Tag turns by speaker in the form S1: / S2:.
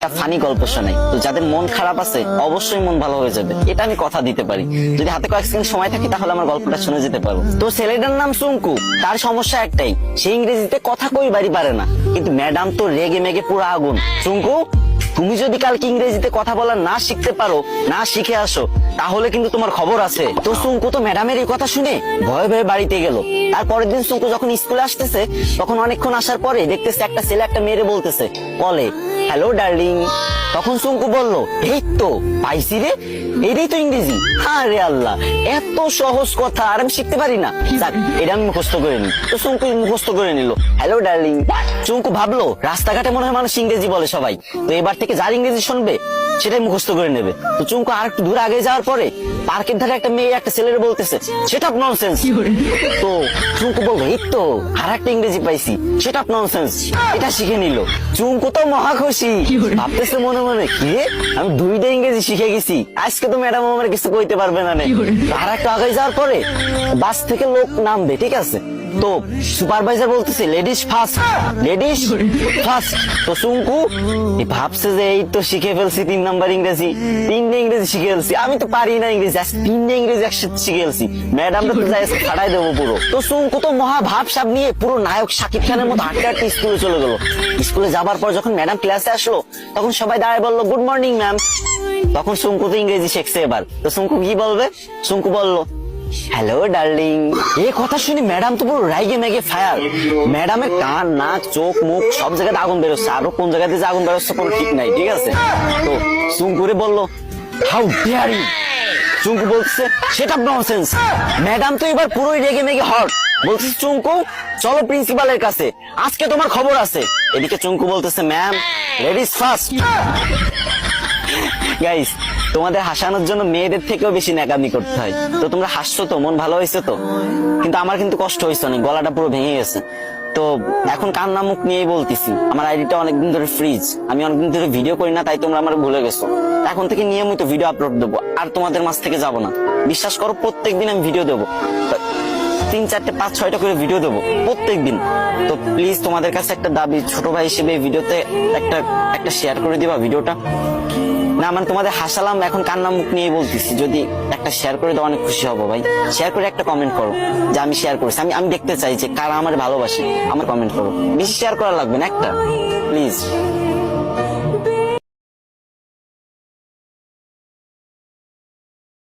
S1: Funny গল্প শোনাই, তো যাদের মন খারাপ আছে অবশ্যই মন ভালো হয়ে যাবে, এটা আমি কথা দিতে পারি। যদি হাতে কয়েক সেকেন্ড সময় থাকে তাহলে আমার গল্পটা শুনে যেতে পারো। তো ছেলেটার নাম সুঙ্কু, তার সমস্যা একটাই, সে ইংরেজিতে কথা কইবারই পারে না, কিন্তু ম্যাডাম তো রেগে মেগে পুরো আগুন। সুঙ্কু, তুমি যদি কালকে ইংরেজিতে কথা বলা না শিখতে পারো, না শিখে আসো, তাহলে কিন্তু তোমার খবর আছে। তো সুঙ্কু তো ম্যাডামের এই কথা শুনে ভয়ে ভয়ে বাড়িতে গেল। তারপরের দিন সুঙ্কু যখন স্কুলে আসতেছে, তখন অনেকক্ষণ আসার পরে দেখতেছে একটা ছেলে একটা মেয়েরে বলতেছে, বলে হ্যালো ডার্লিং। তখন সুঙ্কু বলল, এই তো পাইছি রে, এটাই তো ইংরেজি। আরে আল্লাহ, এত সহজ কথা আর আমি শিখতে পারি না, যাক এটা আমি মুখস্থ করে নি। তো সুঙ্কু মুখস্থ করে নিল হ্যালো ডার্লিং। সুঙ্কু ভাবলো রাস্তাঘাটে মনে হয় মানুষ ইংরেজি বলে সবাই, তো এবার থেকে যার ইংরেজি শুনবে সেটাই মুখস্থ করে নেবে। তো চুঙ্কু আর একটু দূর আগে যাওয়ার পরে পার্কের ধারে একটা মেয়ে একটা ছেলের বলতেছে সেটা ননসেন্স। তো চুঙ্কু বলবো এই তো আর একটা ইংরেজি পাইছি, সেটা ননসেন্স, এটা শিখে নিল। চুঙ্কু তো মহা খুশি, ভাবতেছে মনে মনে কি রে, আমি দুইটা ইংরেজি শিখে গেছি, আজকে তো ম্যাডাম আমার কিছু কইতে পারবে না। আর একটু আগে যাওয়ার পরে বাস থেকে লোক নামবে, ঠিক আছে, তো সুপারভাইজার বলতেছে লেডিস ফার্স্ট, লেডিস ফার্স্ট। তো সুঙ্কু ভাবছে যে এই তো শিখে ফেলছি 3 নাম্বার ইংরেজি, 3টে ইংরেজি শিখে ফেলছি, আমি তো পারি না ইংরেজি, 3টে ইংরেজি একসাথে শিখে ফেলছি, ম্যাডাম তো যাই ছাড়াই দেবো পুরো। তো সুঙ্কু তো মহা ভাবসাব নিয়ে পুরো নায়ক শাকিব খানের মতো হাঁটতে হাঁটতে স্কুলে চলে গেল। স্কুলে যাবার পর যখন ম্যাডাম ক্লাসে আসলো, তখন সবাই দাঁড়ায় বললো গুড মর্নিং ম্যাম। তখন সুঙ্কু তো ইংরেজি শিখছে এবার, তো সুঙ্কু কি বলবে? সুঙ্কু বললো হ্যালো ডার্লিং। এই কথা শুনে ম্যাডাম তো পুরো রাইগে মেগে ফায়ার। ম্যাডামের কান নাক চোখ মুখ সব জায়গাতে আগুন বেরোচ্ছে, আরো কোন জায়গাতে যে আগুন বেরোচ্ছে কোনো ঠিক নাই, ঠিক আছে। তো সুঙ্কুরে বললো হাউ ডেয়ার ইউ। চুঙ্কু বলছে সেটা ননসেন্স। ম্যাডাম তো এবার পুরোই রেগে মেগে হট, বলছে চুঙ্কু চলো প্রিন্সিপালের কাছে, আজকে তোমার খবর আছে। এদিকে চুঙ্কু বলতেছে ম্যাম লেডিস ফার্স্ট। গাইস, তোমাদের হাসানোর জন্য মেয়েদের থেকেও বেশি ন্যাকামি করতে হয়। তো তোমরা হাসছো তো, মন ভালো হয়েছে তো, কিন্তু আমার কিন্তু কষ্ট হয়েছে অনেক, গলাটা পুরো ভেঙে গেছে। তো এখন কান্না মুখ নিয়েই বলতেছি, আমার আইডিটা অনেকদিন ধরে ফ্রিজ, আমি অনেকদিন ধরে ভিডিও করি না, তাই তোমরা আমার ভুলে গেছো। এখন থেকে নিয়মিত ভিডিও আপলোড দেবো, আর তোমাদের মাঝ থেকে যাবো না, বিশ্বাস করো। প্রত্যেকদিন আমি ভিডিও দেবো, 3, 4, 5, 6টা করে ভিডিও দেবো প্রত্যেকদিন। তো প্লিজ তোমাদের কাছে একটা দাবি, ছোট ভাই হিসেবে ভিডিওতে একটা শেয়ার করে দিবা ভিডিওটা। না মানে তোমাদের হাসালাম, এখন কান্না মুখ নিয়ে বলতেছি, যদি একটা শেয়ার করে দাও অনেক খুশি হবো ভাই। শেয়ার করে একটা কমেন্ট করো যে আমি শেয়ার করেছি, আমি দেখতে চাই যে কারা আমার ভালোবাসে, আমার কমেন্ট করো। বেশি শেয়ার করা লাগবে না, একটা প্লিজ।